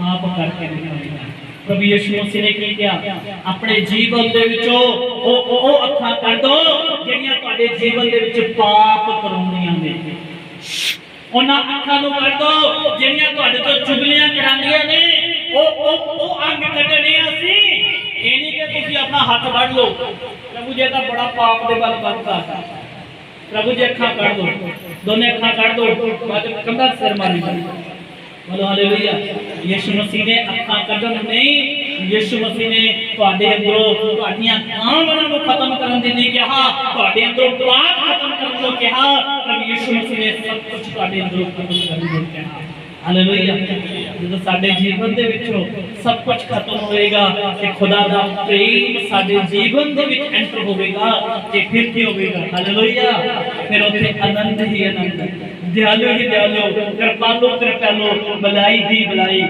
आप करके दिखाएगा। प्रभु यीशु मसीह ने की किया? अपने जीवन दे विचों ओ अखां कर दो ਜਿਹੜੀਆਂ ਤੁਹਾਡੇ ਜੀਵਨ ਦੇ ਵਿੱਚ ਪਾਪ ਕਰਾਉਂਦੀਆਂ ਨੇ। ਉਹਨਾਂ ਅੱਖਾਂ ਨੂੰ ਕੱਢ ਦੋ ਜਿਹੜੀਆਂ ਤੁਹਾਡੇ ਤੋਂ ਚੁਗਲੀਆਂ ਕਰਾਉਂਦੀਆਂ ਨੇ। ਉਹ ਅੰਗ ਕੱਢਣੇ ਅਸੀਂ। ਇਹ ਨਹੀਂ ਕਿ ਤੁਸੀਂ ਆਪਣਾ ਹੱਥ ਵੱਢ ਲਓ। ਪ੍ਰਭੂ ਜੀ ਦਾ ਬੜਾ ਪਾਪ ਦੇ ਵੱਲ ਵੱਧਦਾ। ਪ੍ਰਭੂ ਜੀ ਅੱਖਾਂ ਕੱਢ ਦੋ, ਦੋਨੇ ਅੱਖਾਂ ਕੱਢ ਦੋ, ਬਾਅਦ ਕੰਧਾਂ ਸਿਰ ਮਾਰੀ। बोलो हालेलुया। यीशु मसीह ने अखां कढन नहीं ਯਿਸੂ ਮਸੀਹ ਨੇ ਤੁਹਾਡੇ ਅੰਦਰੋਂ ਤੁਹਾਡੀਆਂ ਕਾਮਨਾਵਾਂ ਨੂੰ ਖਤਮ ਕਰਨ ਦੇ ਲਈ ਕਿਹਾ, ਤੁਹਾਡੇ ਅੰਦਰੋਂ ਪਾਪ ਖਤਮ ਕਰਨ ਨੂੰ ਕਿਹਾ। ਪ੍ਰਭੂ ਯਿਸੂ ਮਸੀਹ ਨੇ ਸਭ ਕੁਝ ਤੁਹਾਡੇ ਅੰਦਰੋਂ ਖਤਮ ਕਰਨ ਨੂੰ ਕਿਹਾ। ਹਾਲੇਲੂਇਆ। ਜਦੋਂ ਸਾਡੇ ਜੀਵਨ ਦੇ ਵਿੱਚੋਂ ਸਭ ਕੁਝ ਖਤਮ ਹੋਏਗਾ ਤੇ ਖੁਦਾ ਦਾ ਪ੍ਰੇਮ ਸਾਡੇ ਜੀਵਨ ਦੇ ਵਿੱਚ ਐਂਟਰ ਹੋਵੇਗਾ ਤੇ ਫਿਰ ਕੀ ਹੋਵੇਗਾ? ਹਾਲੇਲੂਇਆ। ਫਿਰ ਉੱਥੇ ਆਨੰਦ ਹੀ ਆਨੰਦ, ਦਿਆਲੂ ਹੀ ਦਿਆਲੂ, ਕਿਰਪਾਲੂ ਕਿਰਪਾਲੂ, ਬਲਾਈ ਹੀ ਬਲਾਈ।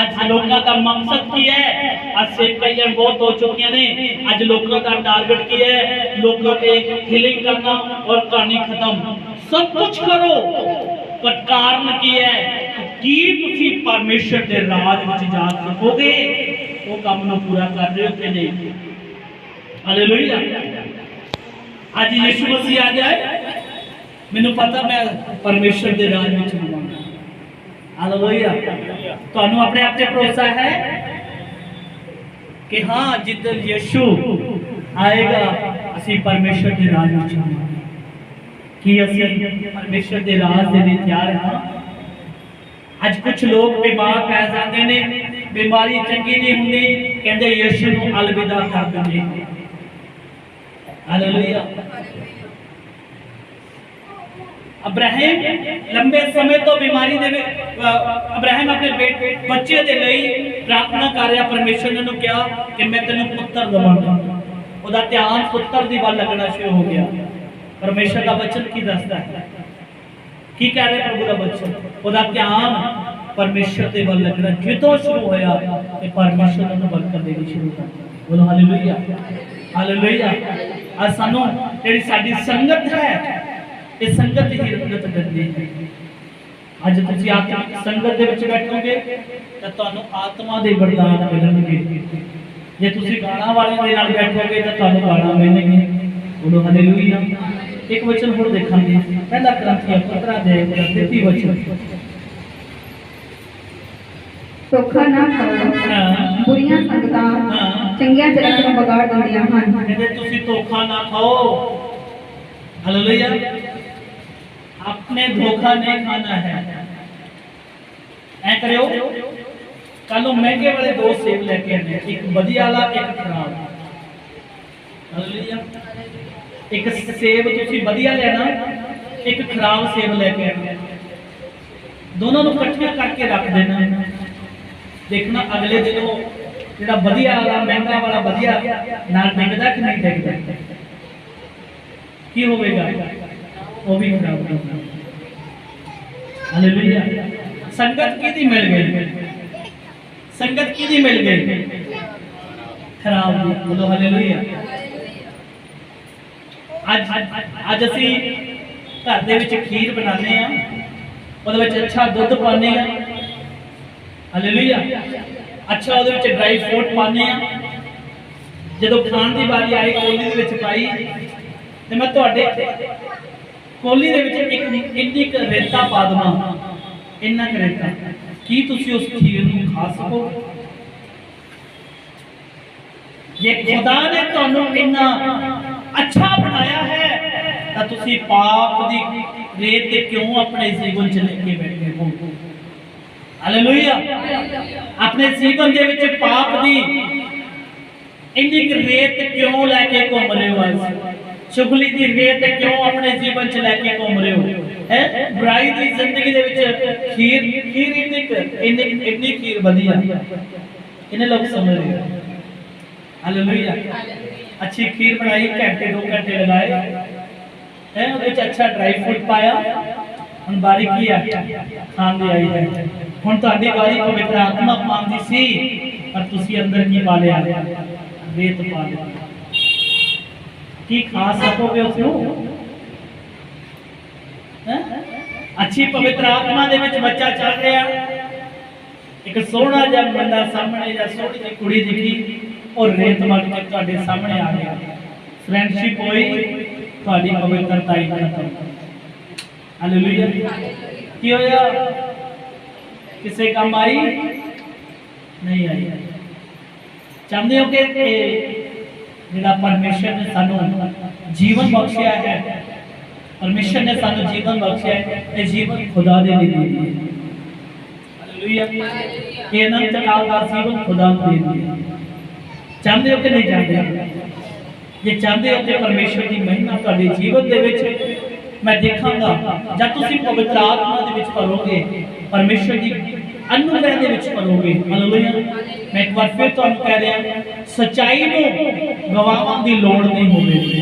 ਅੱਜ ਲੋਕਾਂ ਦਾ ਮਕਸਦ ਕੀ ਹੈ? ਅੱਜ ਸੇਵਕਾਈਆਂ ਬਹੁਤ ਹੋ ਚੁੱਕੀਆਂ ਨੇ। ਅੱਜ ਲੋਕਾਂ ਦਾ ਟਾਰਗੇਟ ਕੀ ਹੈ? ਲੋਕਾਂ ਤੇ ਹੀਲਿੰਗ ਕਰਨਾ ਔਰ ਕਹਾਣੀ ਖਤਮ। ਸਭ ਕੁਝ ਕਰੋ ਪਰ ਕਾਰਨ ਕੀ ਹੈ? ਕੀ ਤੁਸੀਂ ਪਰਮੇਸ਼ਰ ਦੇ ਰਾਜ ਵਿੱਚ ਜਾ ਸਕੋਗੇ? ਉਹ ਕੰਮ ਨੂੰ ਪੂਰਾ ਕਰ ਰਹੇ ਹੋ ਕਿ ਨਹੀਂ? ਹਾਲੇਲੂਇਆ। ਅੱਜ ਯਿਸੂ ਮਸੀਹ ਆ ਜਾਏ, ਮੈਨੂੰ ਪਤਾ ਮੈਂ ਪਰਮੇਸ਼ਰ ਦੇ ਰਾਜ ਵਿੱਚ ਹੋਵਾਂਗਾ। ਹਾਲੇਲੂਇਆ। ਤੁਹਾਨੂੰ ਆਪਣੇ ਆਪ ਤੇ ਭਰੋਸਾ ਹੈ ਕਿ ਹਾਂ, ਜਿੱਦਣ ਯਿਸੂ ਆਏਗਾ ਅਸੀਂ ਪਰਮੇਸ਼ਰ ਦੇ ਰਾਜ ਵਿੱਚ ਹੋਵਾਂਗੇ। कि ਅਸੀਂ ਪਰਮੇਸ਼ਰ ਦੇ ਰਾਜ ਦੇ ਲਈ ਤਿਆਰ ਹਾਂ। ਅੱਜ ਕੁਝ ਲੋਕ ਬਿਮਾਰ ਪੈ ਜਾਂਦੇ ਨੇ, ਬਿਮਾਰੀ ਚੰਗੀ ਨਹੀਂ ਹੁੰਦੀ, ਕਹਿੰਦੇ ਯਿਸੂ ਨੂੰ ਅਲਵਿਦਾ ਕਰ ਦਿੰਦੇ। ਹਾਲੇਲੂਇਆ। ਅਬਰਾਹਿਮ ਲੰਬੇ ਸਮੇਂ ਤੋਂ ਬਿਮਾਰੀ ਦੇ ਵਿੱਚ, ਅਬਰਾਹਿਮ ਆਪਣੇ ਬੱਚੇ ਦੇ ਲਈ ਪ੍ਰਾਰਥਨਾ ਕਰ ਰਿਹਾ। ਪਰਮੇਸ਼ਰ ਨੇ ਉਹਨੂੰ ਕਿਹਾ ਕਿ ਮੈਂ ਤੈਨੂੰ ਪੁੱਤਰ ਦਵਾਂਗਾ। ਉਹਦਾ ਧਿਆਨ ਪੁੱਤਰ ਦੀ ਵੱਲ ਲੱਗਣਾ ਸ਼ੁਰੂ ਹੋ ਗਿਆ। परमेश्वर का वचन की दसदा है, की कह रहे प्रभु का वचन? ਉਹਦਾ ਧਿਆਨ ਪਰਮੇਸ਼ਰ ਦੇ ਵੱਲ ਲੱਗਣਾ ਜਦੋਂ ਸ਼ੁਰੂ ਹੋਇਆ ਤੇ ਪਰਮੇਸ਼ਰ ਨੂੰ ਬਰਕਤ ਦੇਣੀ ਸ਼ੁਰੂ ਕਰ ਦਿੱਤੀ। ਬੋਲੋ ਹਾਲੇਲੂਇਆ। ਹਾਲੇਲੂਇਆ। ਅੱਜ ਸਾਨੂੰ ਜਿਹੜੀ ਸਾਡੀ ਸੰਗਤ ਹੈ, ਇਹ ਸੰਗਤ ਹੀ ਰੰਗਤ ਦਿੰਦੀ ਹੈ। ਅੱਜ ਤੁਸੀਂ ਆਤਮਿਕ ਸੰਗਤ ਦੇ ਵਿੱਚ ਬੈਠੋਗੇ ਤਾਂ ਤੁਹਾਨੂੰ ਆਤਮਾ ਦੇ ਵਰਦਾਨ ਮਿਲਣਗੇ। ਜੇ ਤੁਸੀਂ ਗਾਣਾ ਵਾਲਿਆਂ ਦੇ ਨਾਲ ਬੈਠੋਗੇ ਤਾਂ ਤੁਹਾਨੂੰ ਗਾਣਾ ਮਿਲਣਗੇ। ਬੋਲੋ ਹਾਲੇਲੂਇਆ। एक वचन होर देखेंगे, पहला करंथिया 15 वचन। ਧੋਖਾ ਨਾ ਖਾਓ, ਬੁਰੀਆਂ ਸੰਗਤਾਂ ਚੰਗੀਆਂ ਚਰਿੱਤਰ ਨੂੰ ਵਿਗਾੜ ਦਿੰਦੀਆਂ ਹਨ। ਕਹਿੰਦੇ ਤੁਸੀਂ ਧੋਖਾ ਨਾ ਖਾਓ। ਹਾਲੇਲੂਇਆ। आपने धोखा नहीं खाना है। ऐ करियो, कल महंगे वाले दो सेब लेके आने, एक वधिया वाला एक खराब। हालेलूया। एक सेब तुसी वधिया लेना, एक खराब सेब लेके आना, दोनों को इकट्ठा करके रख देना। देखना अगले दिनों जेड़ा वधिया वाला महंगा वाला वधिया नाल डिगदा कि नहीं डिगदा, की होवेगा? वो भी खराब होगा। हालेलुया। संगत किदी मिल गई? संगत किदी मिल गई? खराब। बोलो हालेलुया। ਅੱਜ ਅਸੀਂ ਘਰ ਦੇ ਵਿੱਚ ਖੀਰ ਬਣਾਉਂਦੇ ਆ, ਉਹਦੇ ਵਿੱਚ ਅੱਛਾ ਦੁੱਧ ਪਾਉਂਦੇ ਆ। ਹਾਲੇਲੂਇਆ। ਅੱਛਾ ਉਹਦੇ ਵਿੱਚ ਡਰਾਈ ਫਰੂਟ ਪਾਉਂਦੇ ਆ। ਜਦੋਂ ਖਾਣ ਦੀ ਵਾਰੀ ਆਈ ਕੋਲੀ ਦੇ ਵਿੱਚ ਪਾਈ ਤੇ ਮੈਂ ਤੁਹਾਡੇ ਕੋਲੀ ਦੇ ਵਿੱਚ ਇੰਨੀ ਕੁ ਰੇਤਾ ਪਾ ਦਵਾਂ, ਇੰਨਾ ਕੁ ਰੇਤਾ, ਕੀ ਤੁਸੀਂ ਉਸ ਖੀਰ ਨੂੰ ਖਾ ਸਕੋ? ਜੇ ਖੁਦਾ ਨੇ ਤੁਹਾਨੂੰ ਇੰਨਾ अच्छा बनाया है तो तुसी पाप दी रेत ते क्यों अपने जीवन च लेके बैठे हो? हालेलुया। अपने जीवन दे विच पाप दी इन्नी रेत क्यों लेके घूम रहे हो? चुगली दी रेत क्यों अपने जीवन च लेके घूम रहे हो? है बुराई दी जिंदगी दे विच खीर इन्नी खीर वधिया, इन्हें लोग समझ रहे हो। हालेलुया। अच्छी खीर बनाई, घंटे 2 घंटे लगाए हैं, उसमें अच्छा ड्राई फ्रूट पाया, हम बारी की खान दी आई है। हुण तुहाडी बारी पवित्र आत्मा पान दी सी, पर तुसी अंदर की पा लिया? रेत पा लिया। की खा सकोगे उसनूं? अच्छी पवित्र आत्मा दे विच बच्चा चल रहा, एक सोहना जिहा मुंडा सामने या सोहनी जी कुड़ी दिखी और रेत मल के तुहाडे सामने आ गया, फ्रेंडशिप होई, तुहाडी पवित्रता ही खत्म। हालेलुया। की होया? किसे काम आई? नहीं आई। चाहते हो कि जिहड़ा परमेश्वर ने सानू जीवन बख्शिया है, परमेश्वर ने सानू जीवन बख्शिया है, ये जीवन खुदा दे लिए हालेलुया। ये अनंत काल का जीवन खुदा ने दे दिया। चाहते हो कि नहीं चाहते? जे चाहते हो कि परमेश्वर की महिमा ਤੁਹਾਡੇ जीवन दे विच मैं देखांगा जब तुसी पवित्र आत्मा दे विच भरोगे, परमेश्वर की अनुग्रह दे विच भरोगे। हालेलुया। मैं एक बार फिर तुहानू कह रहा, सच्चाई नू गवावां दी लोड़ नहीं होवेगी।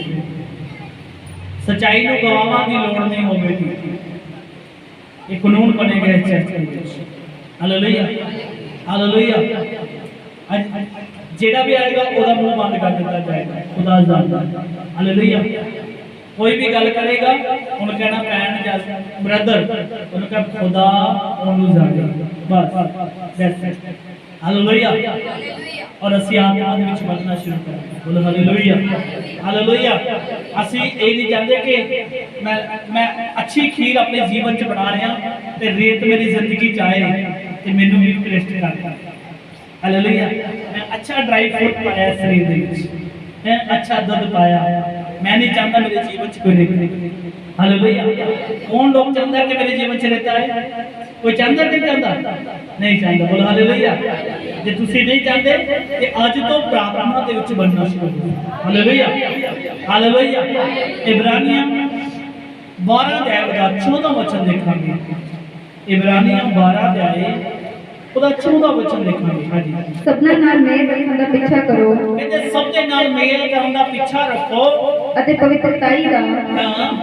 सच्चाई नू गवावां दी लोड़ नहीं होवेगी। ये कानून बनेगा इस चर्च में। हालेलुया। हालेलुया। जेड़ा भी आएगा ओदा मुंह बंद कर दिया जाएगा। खुदा जानदा। हालेलुया। कोई भी गल करेगा उन्हें कहना भैन या ब्रदर, उन्हें कह खुदा ओनू जाने। बस दैट्स इट। हालेलुया। और असि आत्मा दे विच बढ़ना शुरू करेंगे। बोलो हालेलुया। हालेलुया। असि ये नहीं चाहते कि मैं अच्छी खीर अपने जीवन च बना रहा ते रेत मेरी जिंदगी च आए ते मैनू भी टेस्ट कर। हालेलुया। मैं अच्छा ड्राई फ्रूट पाया शरीर दे विच, मैं अच्छा दूध पाया। मैं नहीं चाहता मेरे जीवन च कोई रेत। हालेलुया। कौन लोग चाहता है कि मेरे जीवन च रेता है? कोई चाहता नहीं चाहता? नहीं चाहता। बोलो हालेलुया। जे तुसी नहीं चाहते ते आज तो प्रार्थना दे विच बनना शुरू करो। हालेलुया। हालेलुया। इब्रानियां 12 अध्याय दा 14 वचन देखांगे। इब्रानियां 12 अध्याय ਉਹਦਾ 14 वचन देखांगे। हाँ जी। सबना नाल मेल रखण दा पिछा करो। कहते सब दे नाल मेल करन दा पिछा रखो ਅਤੇ ਪਵਿੱਤਰਤਾਈ ਦਾ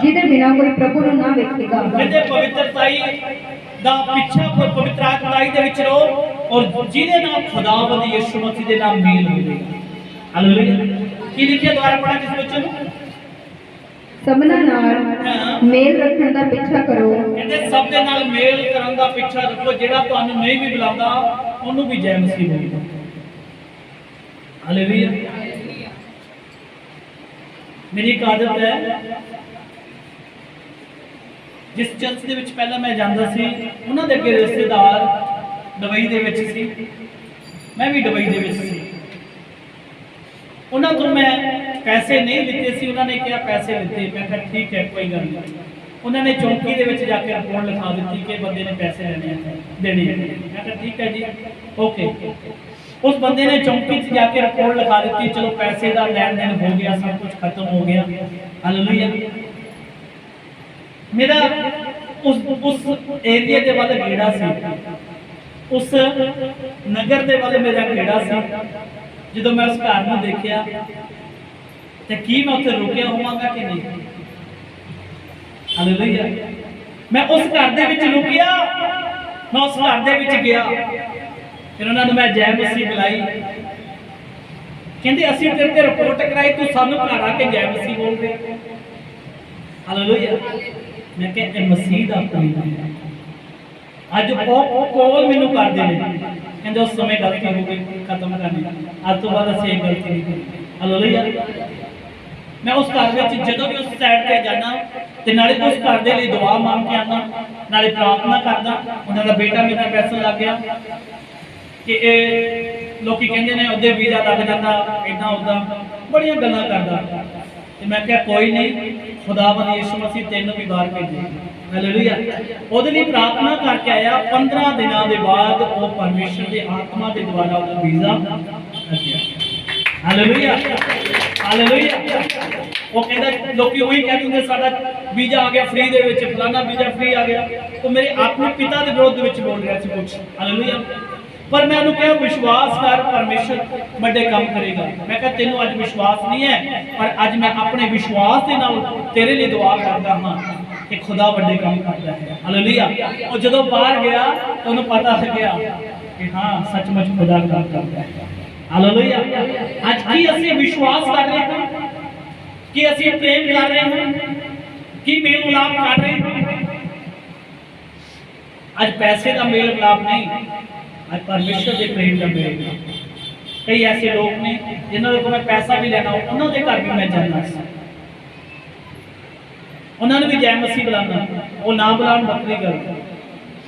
ਜਿਹਦੇ ਬਿਨਾ ਕੋਈ ਪ੍ਰਭੂ ਨੂੰ ਨਾ ਵੇਖੇਗਾ। कहते पवित्रताई दा पिछा कोई पवित्रताई दे विच रहो और जिहदे नाल खुदावंद यीशु मसीह दे नाल मेल होवेगा। हालेलुया। की लिखिया दोबारा पढ़ा किस वचन? सबना नाल मेल रखण दा पिछा करो। कहते सब दे नाल मेल करन दा पिछा रखो। जेड़ा तुहानू नहीं भी बुलांदा ओनू भी जय मसीह बोलो। हालेलुया। मेरी एक आदत है, जिस चर्च दे विच पहला मैं जांदा सी उन्हां दे अगे रिश्तेदार दुबई दे विच सी, मैं भी दुबई दे विच सी। उन्हां तो मैं पैसे नहीं लिते सी। उन्होंने क्या पैसे लिते? मैं कहा ठीक है कोई गल नहीं। उन्होंने चौकी दे विच जाके रिपोर्ट लिखा दी कि बंदे ने पैसे लेने देने। मैं कहा ठीक है जी ओके। उस बंदे ने चौकी च जाके रिपोर्ट लिखा दी। चलो पैसे का लेन देन हो गया, सब कुछ खत्म हो गया। हालेलुया। मेरा उस एरिया के वाल गेड़ा सी, उस नगर के वाल मेरा गेड़ा सी। जो मैं उस घर में देखा तो की मैं उत्थे रुकिया होवांगा कि नहीं? हालेलुया। मैं उस घर दे विच रुकिया, मैं उस घर दे विच गया। फिर उन्होंने मैं जय मसीह बुलाई। कहते असीं तेरे ते रिपोर्ट कराई, तू सानू घर आके जय मसीह बोल रहे। हालेलुया। मैं कहते मसीह दा प्रेम है। अज कॉल मैनू करदे ने, कहते उस समय गलती हो गई, खत्म करनी, अज तो बाद असीं एक गलती नहीं करी। हालेलुया। मैं उस घर में जो भी उस साइड पर जाना तो नाले उस घर के लिए दुआ मांग के आना, नाले प्रार्थना करना। उन्होंने बेटा मेरा पैसा लग गया कि लोग कहते हैं उदे वीजा लग जाता, इदा उदा बड़िया गल्लां करदा। तो मैं क्या कोई नहीं, खुदावंद यीशु मसीह तेनों भी बाहर भेजे। हालेलुया। ਉਹਦੇ ਲਈ प्रार्थना करके आया। 15 दिनों के बाद वो परमेश्वर के आत्मा के द्वारा वो वीजा लग गया। हालेलुया। हालेलुया। वो कहता लोग वही कहते होंगे साडा वीजा आ गया फ्री दे विच, फलाना वीजा फ्री आ गया। तो मेरे आत्मिक पिता के विरोध विच बोल रहा सी कुछ। हालेलुया। पर मैं उन्हें कहा विश्वास कर, परमेश्वर बड़े काम करेगा। मैं कहा तेनों अज विश्वास नहीं है, पर अज मैं अपने विश्वास के नाल तेरे लिए दुआ करता हाँ कि खुदा बड़े काम करता है। हालेलुया। और जो बाहर गया तो उन्हें पता लग गया कि हाँ सचमुच खुदा काम करता है। हालेलुया। आज की असीं विश्वास कर रहे हैं, कि असीं प्रेम कर रहे हैं, कि मेल मिलाप कर रहे हैं। आज पैसे का मेल मिलाप नहीं, आज परमेश्वर के प्रेम का मेल मिलाप। कई ऐसे लोग ने जिन्होंने को मैं पैसा भी लेना हो, उन्होंने घर भी मैं जाना, उन्होंने भी जय मसीह बुलाना, वो ना बुलान बकरी गल,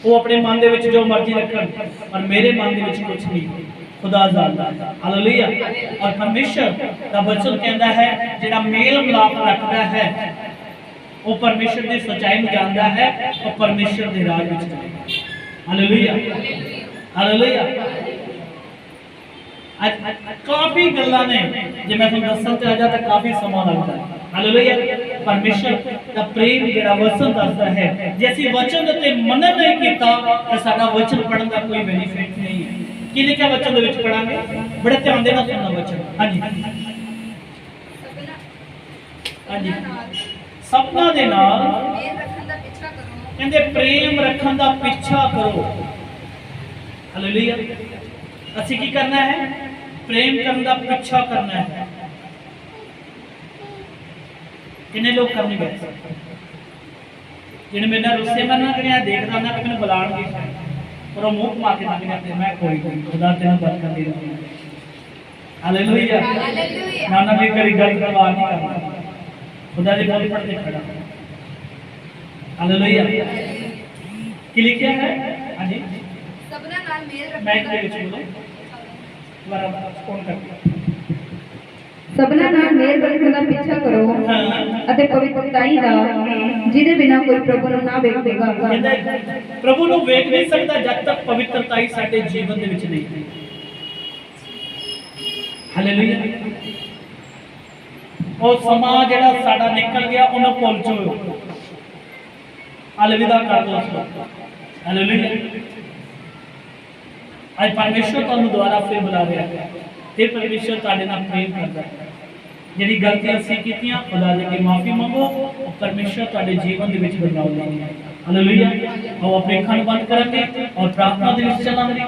वो अपने मन के विच जो मर्जी रखन, और मेरे मन के विच कुछ नहीं। खुदा जानता है। हालेलुया। और परमेश्वर का वचन कहता है जिहड़ा मेल मिलाप रखता है वो परमेश्वर की सच्चाई में जानता है और परमेश्वर के राज में चलेगा। Hallelujah hallelujah. ਅੱਜ ਕਾਫੀ ਗੱਲਾਂ ਨੇ ਜੇ ਮੈਂ ਤੁਹਾਨੂੰ ਦੱਸਣ ਤੇ ਆ ਜਾ ਤਾਂ ਕਾਫੀ ਸਮਾਂ ਲੱਗਦਾ ਹੈ। ਹਾਲੇਲੂਇਆ। ਪਰਮੇਸ਼ਰ ਦਾ ਪ੍ਰੇਮ ਜਿਹੜਾ ਵਚਨ ਦੱਸਦਾ ਹੈ, ਜੇ ਅਸੀਂ ਵਚਨ ਤੇ ਮੰਨਣ ਨਹੀਂ ਕੀਤਾ ਤਾਂ ਸਾਡਾ ਵਚਨ ਪੜਨ ਦਾ ਕੋਈ ਬੈਨੀਫਿਟ ਨਹੀਂ ਹੈ। ਕੀ ਲਿਖਿਆ ਵਚਨ ਦੇ ਵਿੱਚ ਪੜਾਂਗੇ, ਬੜੇ ਧਿਆਨ ਦੇ ਨਾਲ ਸੁਣਨਾ ਵਚਨ। ਹਾਂਜੀ ਹਾਂਜੀ। ਸਭਨਾਂ ਦੇ ਨਾਲ ਕਹਿੰਦੇ ਪ੍ਰੇਮ ਰੱਖਣ ਦਾ ਪਿੱਛਾ ਕਰੋ। ਹਾਲੇਲੂਇਆ। ਅਸੀਂ ਕੀ ਕਰਨਾ ਹੈ? प्रेम करने का पिछा करना है। कितने लोग कर नहीं बैठ जिन्हें मेरे नाल रुस्से मरना करिया देखदा ना कि मैंने बुलाणगे पर वो मुंह मार के लग जाते मैं कोई खुदा तेरा बरकत दे रहा हूं। Hallelujah hallelujah. ना भी करी गलत परवाह नहीं करना, खुदा दे बोल पढ़ के खड़ा। हालेलुया। की लिखा है? हां जी सबना नाल मेल रखना। मैं के विच बोलो सबना नाल मेल रखण दा पिछा करो ਅਤੇ ਪਵਿੱਤਰਤਾਈ ਦਾ ਜਿਹਦੇ ਬਿਨਾ ਕੋਈ ਪ੍ਰਭੂ ਨੂੰ ਨਾ ਵੇਖੇਗਾ। ਪ੍ਰਭੂ ਨੂੰ ਵੇਖ ਨਹੀਂ ਸਕਦਾ ਜਦ ਤੱਕ ਪਵਿੱਤਰਤਾਈ ਸਾਡੇ ਜੀਵਨ ਦੇ ਵਿੱਚ ਨਹੀਂ ਹੈ। ਹਾਲੇਲੂਇਆ। ਉਹ ਸਮਾਂ ਜਿਹੜਾ ਸਾਡਾ ਨਿਕਲ ਗਿਆ ਉਹਨੂੰ ਭੁੱਲ ਜਾਓ, ਅਲਵਿਦਾ ਕਰ ਦਿਓ ਉਸ ਨੂੰ। ਹਾਲੇਲੂਇਆ। आज परमेश्वर तुहानू दोबारा फिर बुला रहा है, फिर परमेश्वर तुहाडे नाल प्रेम करदा है। जिहड़ी गलतियां असीं कीतियां खुदा दे अगे माफी मंगो, और परमेश्वर तुहाडे जीवन दे विच बदलाव लाएगा। हालेलुया। आओ अपने अखां बंद करांगे और प्रार्थना दे विच चलांगे।